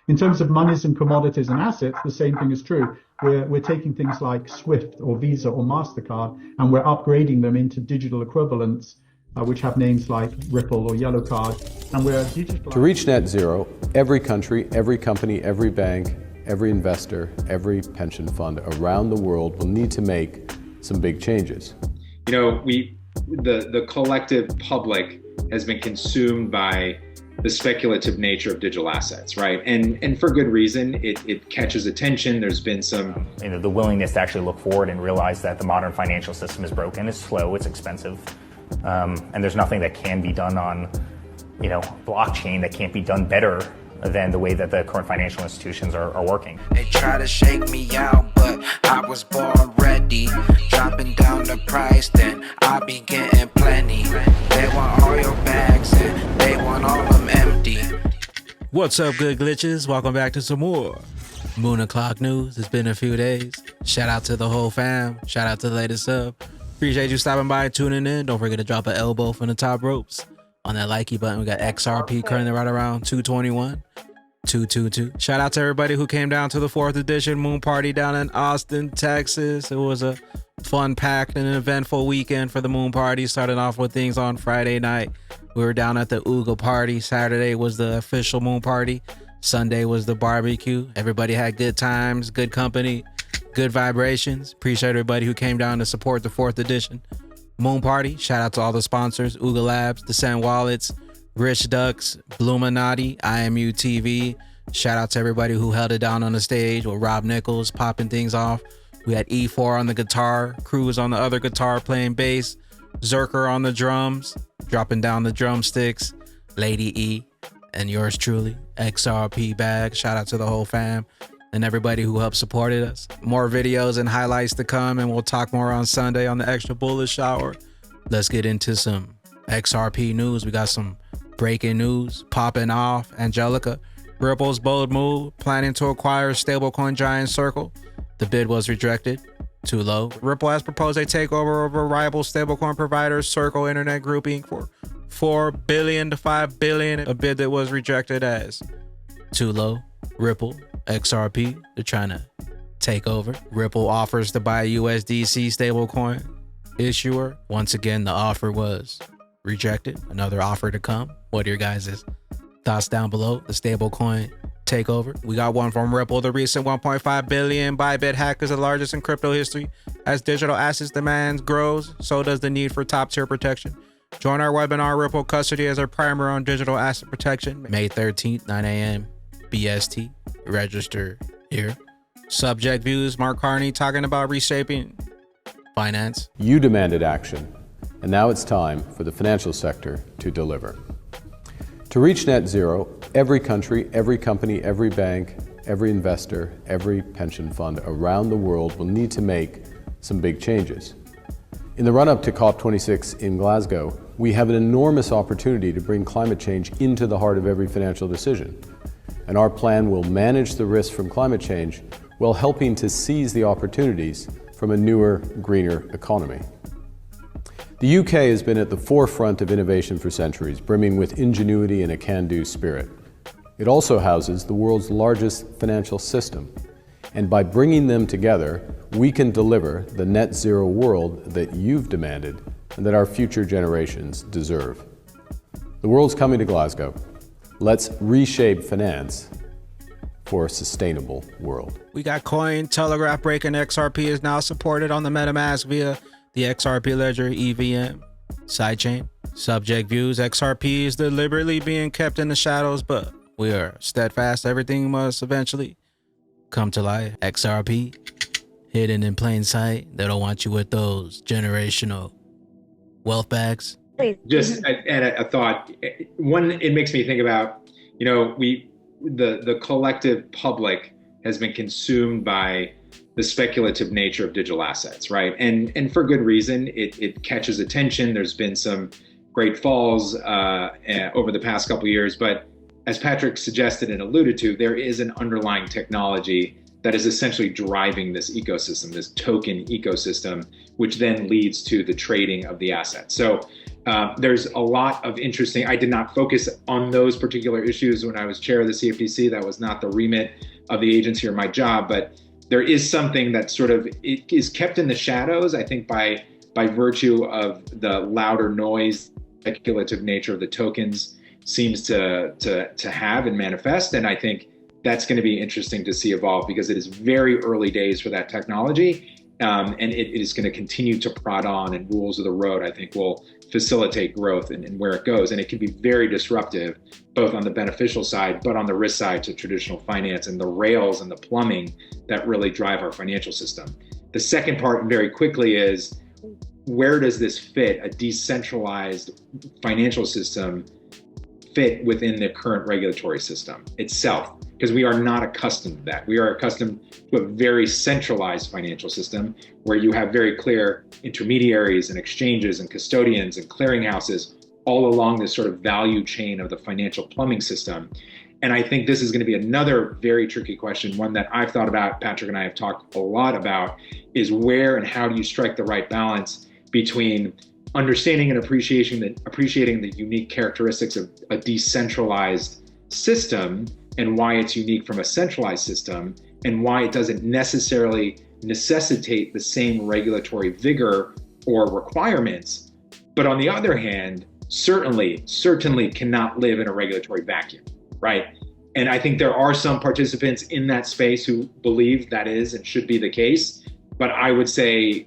In terms of monies and commodities and assets, the same thing is true. We're taking things like Swift or Visa or MasterCard, and we're upgrading them into digital equivalents, which have names like Ripple or Yellow Card, and we're digitalizing. To reach net zero, every country, every company, every bank, every investor, every pension fund around the world will need to make some big changes. You know, the collective public has been consumed by the speculative nature of digital assets, right? And for good reason. It catches attention. There's been some... the willingness to actually look forward and realize that the modern financial system is broken, it's slow, it's expensive, and there's nothing that can be done on, blockchain that can't be done better than the way that the current financial institutions are working. They try to shake me out, but I was born ready. Dropping down the price, then I'll be getting plenty. They want all your bags, and they want all them empty. What's up, good glitches? Welcome back to some more Moon O'Clock News. It's been a few days. Shout out to the whole fam. Shout out to the latest sub. Appreciate you stopping by and tuning in. Don't forget to drop an elbow from the top ropes. On that likey button, we got XRP currently right around 221, 222. Shout out to everybody who came down to the 4th edition Moon Party down in Austin, Texas. It was a fun, packed, and eventful weekend for the Moon Party. Started off with things on Friday night. We were down at the Ooga Party. Saturday was the official Moon Party. Sunday was the barbecue. Everybody had good times, good company, good vibrations. Appreciate everybody who came down to support the 4th edition Moon Party. Shout out to all the sponsors: Ooga Labs, DCENT Wallets, Rich Ducks, Bluminati, IMU TV. Shout out to everybody who held it down on the stage with Rob Nichols popping things off. We had E4 on the guitar, Cruz on the other guitar playing bass, Zerker on the drums, dropping down the drumsticks, Lady E, and yours truly, XRP bag. Shout out to the whole fam and everybody who helped supported us. More videos and highlights to come, and we'll talk more on Sunday on the Extra Bullish Hour. Let's get into some XRP news. We got some breaking news popping off. Angelica, Ripple's bold move, planning to acquire stablecoin giant Circle. The bid was rejected. Too low. Ripple has proposed a takeover of a rival stablecoin provider, Circle Internet Group Inc. for $4 billion to $5 billion, a bid that was rejected as too low. Ripple, XRP, they're trying to take over. Ripple offers to buy USDC stablecoin issuer. Once again, the offer was rejected. Another offer to come. What are your guys' thoughts down below? The stablecoin takeover. We got one from Ripple. The recent 1.5 billion Bybit hack is the largest in crypto history. As digital assets demand grows, so does the need for top tier protection. Join our webinar, Ripple Custody, as our primer on digital asset protection. May 13th, 9 a.m. BST. Register here. Subject views: Mark Carney talking about reshaping finance. You demanded action, and now it's time for the financial sector to deliver. To reach net zero, every country, every company, every bank, every investor, every pension fund around the world will need to make some big changes. In the run-up to COP26 in Glasgow, we have an enormous opportunity to bring climate change into the heart of every financial decision. And our plan will manage the risks from climate change while helping to seize the opportunities from a newer, greener economy. The UK has been at the forefront of innovation for centuries, brimming with ingenuity and a can-do spirit. It also houses the world's largest financial system. And by bringing them together, we can deliver the net zero world that you've demanded and that our future generations deserve. The world's coming to Glasgow. Let's reshape finance for a sustainable world. We got Cointelegraph breaking XRP is now supported on the MetaMask via the XRP Ledger EVM sidechain. Subject views: XRP is deliberately being kept in the shadows, but we are steadfast. Everything must eventually come to light. XRP hidden in plain sight. They don't want you with those generational wealth bags. Just a thought. One, it makes me think about, the collective public has been consumed by the speculative nature of digital assets, right? And for good reason. It catches attention. There's been some great falls over the past couple of years, but as Patrick suggested and alluded to, there is an underlying technology that is essentially driving this ecosystem, this token ecosystem, which then leads to the trading of the assets. So There's a lot of interesting, I did not focus on those particular issues when I was chair of the CFTC. That was not the remit of the agency or my job, but there is something that sort of it is kept in the shadows, I think, by virtue of the louder noise, speculative nature of the tokens seems to have and manifest. And I think that's going to be interesting to see evolve, because it is very early days for that technology. And it is going to continue to prod on, and rules of the road, I think, will facilitate growth and where it goes. And it can be very disruptive, both on the beneficial side, but on the risk side to traditional finance and the rails and the plumbing that really drive our financial system. The second part, very quickly, is where does this fit, a decentralized financial system, fit within the current regulatory system itself? Because we are not accustomed to that. We are accustomed to a very centralized financial system where you have very clear intermediaries and exchanges and custodians and clearinghouses all along this sort of value chain of the financial plumbing system. And I think this is going to be another very tricky question, one that I've thought about, Patrick and I have talked a lot about, is where and how do you strike the right balance between understanding and appreciating the unique characteristics of a decentralized system and why it's unique from a centralized system, and why it doesn't necessarily necessitate the same regulatory vigor or requirements, but on the other hand, certainly cannot live in a regulatory vacuum, right? And I think there are some participants in that space who believe that is and should be the case. But I would say,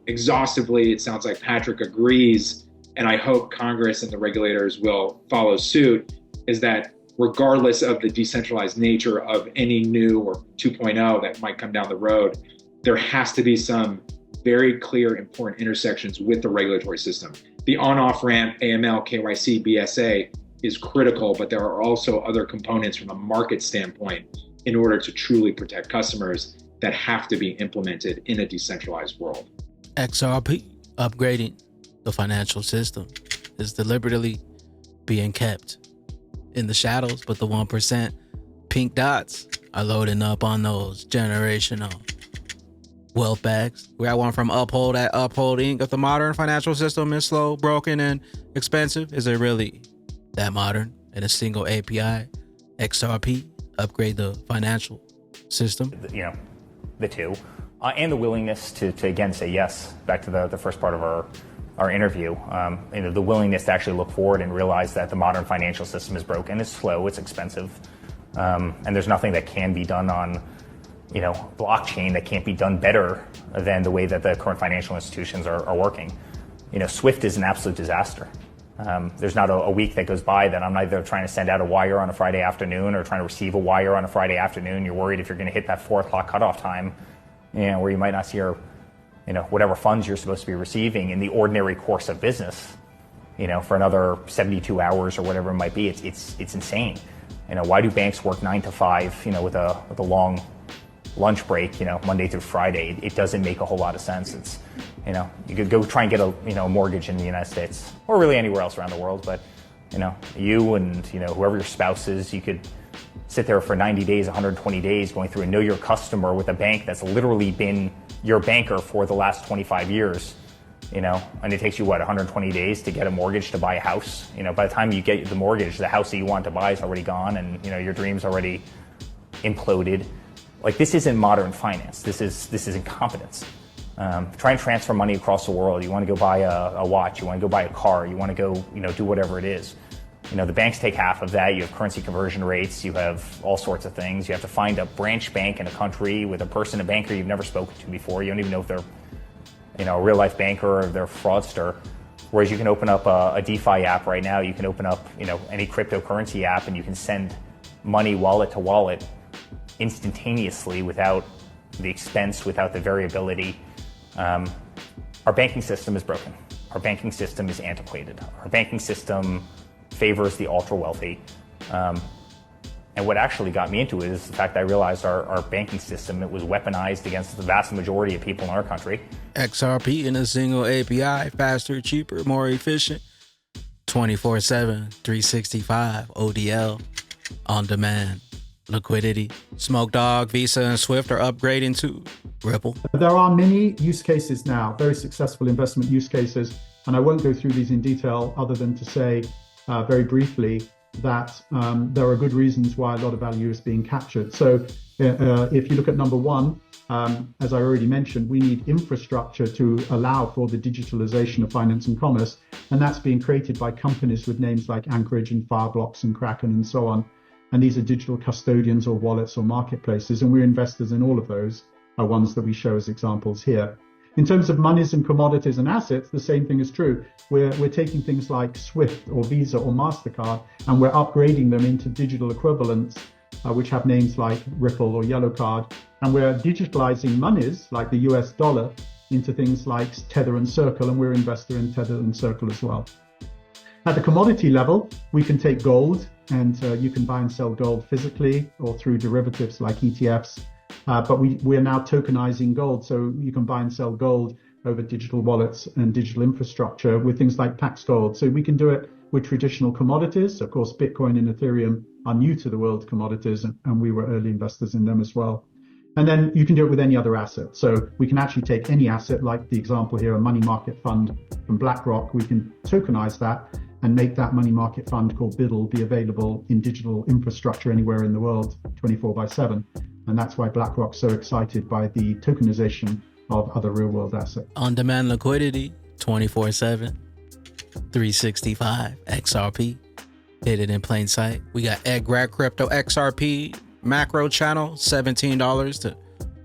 exhaustively, it sounds like Patrick agrees, and I hope Congress and the regulators will follow suit, is that regardless of the decentralized nature of any new or 2.0 that might come down the road, there has to be some very clear, important intersections with the regulatory system. The on-off ramp, AML, KYC, BSA is critical, but there are also other components from a market standpoint in order to truly protect customers that have to be implemented in a decentralized world. XRP, upgrading the financial system, is deliberately being kept in the shadows, but the 1% pink dots are loading up on those generational wealth bags. We got one from Uphold at Uphold Inc. If the modern financial system is slow, broken, and expensive, is it really that modern? In a single API, XRP, upgrade the financial system. The two, and the willingness to again say yes, back to the first part of our interview, the willingness to actually look forward and realize that the modern financial system is broken, it's slow, it's expensive, and there's nothing that can be done on blockchain that can't be done better than the way that the current financial institutions are working. SWIFT is an absolute disaster. There's not a week that goes by that I'm either trying to send out a wire on a Friday afternoon or trying to receive a wire on a Friday afternoon. You're worried if you're going to hit that 4 o'clock cutoff time, where you might not see your, whatever funds you're supposed to be receiving in the ordinary course of business, for another 72 hours or whatever it might be. It's insane. Why do banks work 9 to 5, with a long lunch break, Monday through Friday? It doesn't make a whole lot of sense. It's, you could go try and get a mortgage in the United States or really anywhere else around the world, but you and whoever your spouse is, you could sit there for 90 days, 120 days going through and know your customer with a bank that's literally been your banker for the last 25 years, and it takes you 120 days to get a mortgage to buy a house. By the time you get the mortgage, the house that you want to buy is already gone, and your dream's already imploded. Like, this isn't modern finance. This is incompetence. Try and transfer money across the world. You want to go buy a watch. You want to go buy a car. You want to go, do whatever it is. The banks take half of that. You have currency conversion rates. You have all sorts of things. You have to find a branch bank in a country with a banker you've never spoken to before. You don't even know if they're, a real life banker or they're a fraudster. Whereas you can open up a DeFi app right now. You can open up, any cryptocurrency app, and you can send money wallet to wallet instantaneously without the expense, without the variability. Our banking system is broken. Our banking system is antiquated. Our banking system favors the ultra wealthy. And what actually got me into it is the fact that I realized our banking system, it was weaponized against the vast majority of people in our country. XRP in a single API, faster, cheaper, more efficient, 24/7, 365, ODL, on demand. Liquidity. Smoke Dog, Visa, and Swift are upgrading to Ripple. There are many use cases now, very successful investment use cases And I won't go through these in detail other than to say very briefly that there are good reasons why a lot of value is being captured. So if you look at number one, as I already mentioned, we need infrastructure to allow for the digitalization of finance and commerce. And that's being created by companies with names like Anchorage and Fireblocks and Kraken and so on. And these are digital custodians or wallets or marketplaces. And we're investors in all of those, are ones that we show as examples here. In terms of monies and commodities and assets, the same thing is true. We're taking things like SWIFT or Visa or MasterCard, and we're upgrading them into digital equivalents, which have names like Ripple or Yellow Card. And we're digitalizing monies like the US dollar into things like Tether and Circle, and we're an investor in Tether and Circle as well. At the commodity level, we can take gold, and you can buy and sell gold physically or through derivatives like ETFs. But we are now tokenizing gold, so you can buy and sell gold over digital wallets and digital infrastructure with things like Pax Gold. So we can do it with traditional commodities. Of course, Bitcoin and Ethereum are new to the world commodities, and we were early investors in them as well. And then you can do it with any other asset. So we can actually take any asset, like the example here, a money market fund from BlackRock. We can tokenize that and make that money market fund called BIDL be available in digital infrastructure anywhere in the world, 24/7. And that's why BlackRock's so excited by the tokenization of other real-world assets. On-demand liquidity, 24/7, 365, XRP, hidden in plain sight. We got Grad Crypto XRP macro channel, $17 to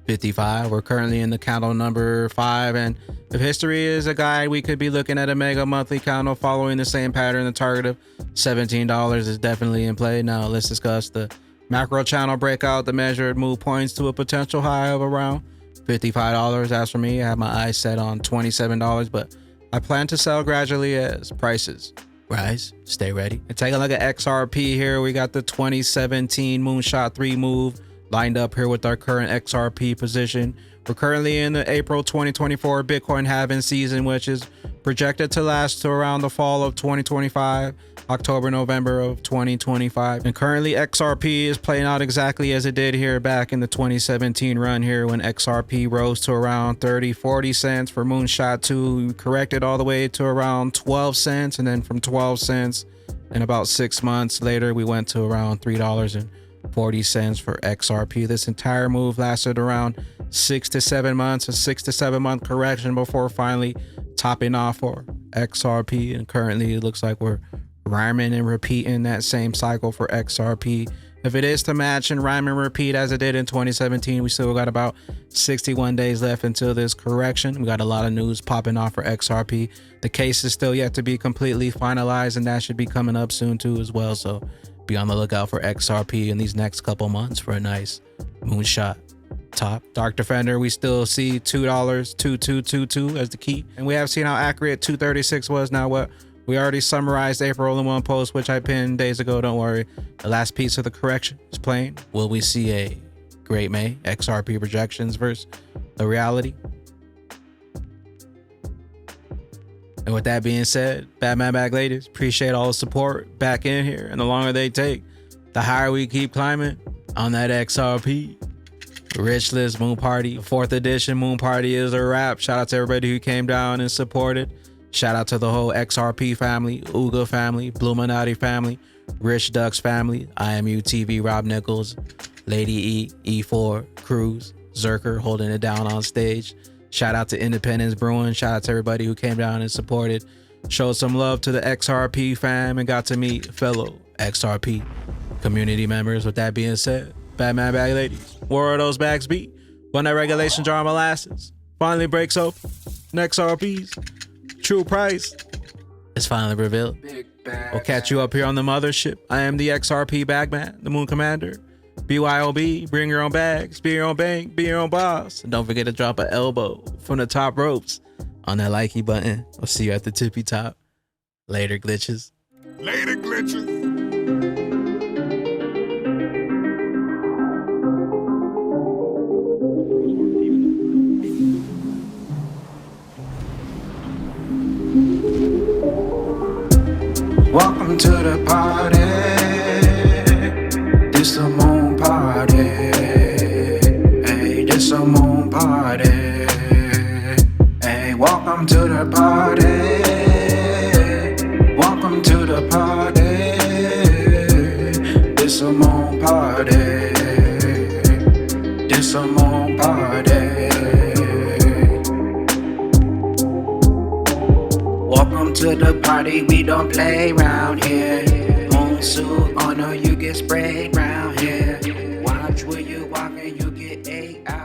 $55. We're currently in the candle number 5, and if history is a guide, we could be looking at a mega monthly candle following the same pattern. The target of $17 is definitely in play. Now let's discuss the macro channel breakout. The measured move points to a potential high of around $55. As for me, I have my eyes set on $27, but I plan to sell gradually as prices rise. Stay ready. And take a look at XRP here. We got the 2017 Moonshot 3 move lined up here with our current XRP position. We're currently in the April 2024 Bitcoin halving season, which is projected to last to around the fall of 2025, October, November of 2025. And currently XRP is playing out exactly as it did here back in the 2017 run here, when XRP rose to around 30-40 cents. For Moonshot 2, we corrected all the way to around 12 cents. And then from 12 cents and about 6 months later, we went to around $3.40 for XRP. This entire move lasted around 6 to 7 months, a 6 to 7 month correction before finally topping off for XRP. And currently it looks like we're rhyming and repeating that same cycle for XRP. If it is to match and rhyme and repeat as it did in 2017, we still got about 61 days left until this correction. We got a lot of news popping off for XRP. The case is still yet to be completely finalized, and that should be coming up soon too as well. So be on the lookout for XRP in these next couple months for a nice moonshot top. Dark Defender, we still see $2.2222 as the key, and we have seen how accurate 236 was. Now what we already summarized April in one post, which I pinned days ago. Don't worry, the last piece of the correction is plain. Will we see a great May? XRP projections versus the reality. And with that being said, Batman Bag ladies, appreciate all the support back in here, and the longer they take, the higher we keep climbing on that XRP. Rich List Moon Party, 4th edition Moon Party is a wrap. Shout out to everybody who came down and supported. Shout out to the whole XRP family, Uga family, Bluminati family, Rich Ducks family, IMU TV, Rob Nichols, Lady E, E4, Cruz, Zerker holding it down on stage. Shout out to Independence Brewing. Shout out to everybody who came down and supported. Showed some love to the XRP fam and got to meet fellow XRP community members. With that being said, Batman Bag ladies, where are those bags be? When that regulation jar molasses finally breaks open, XRP's true price is finally revealed. We'll catch you up here on the mothership. I am the XRP Bagman, the Moon Commander. BYOB, bring your own bags, be your own bank, be your own boss. And don't forget to drop an elbow from the top ropes on that likey button. I'll see you at the tippy top. Later, glitches. Later, glitches. Welcome to the party. This a moon party. Hey, this a moon party. Hey, welcome to the party. some more party. Welcome to the party, we don't play round here. Moon suit on or you get sprayed round here. Watch where you walk and you get 8 hours.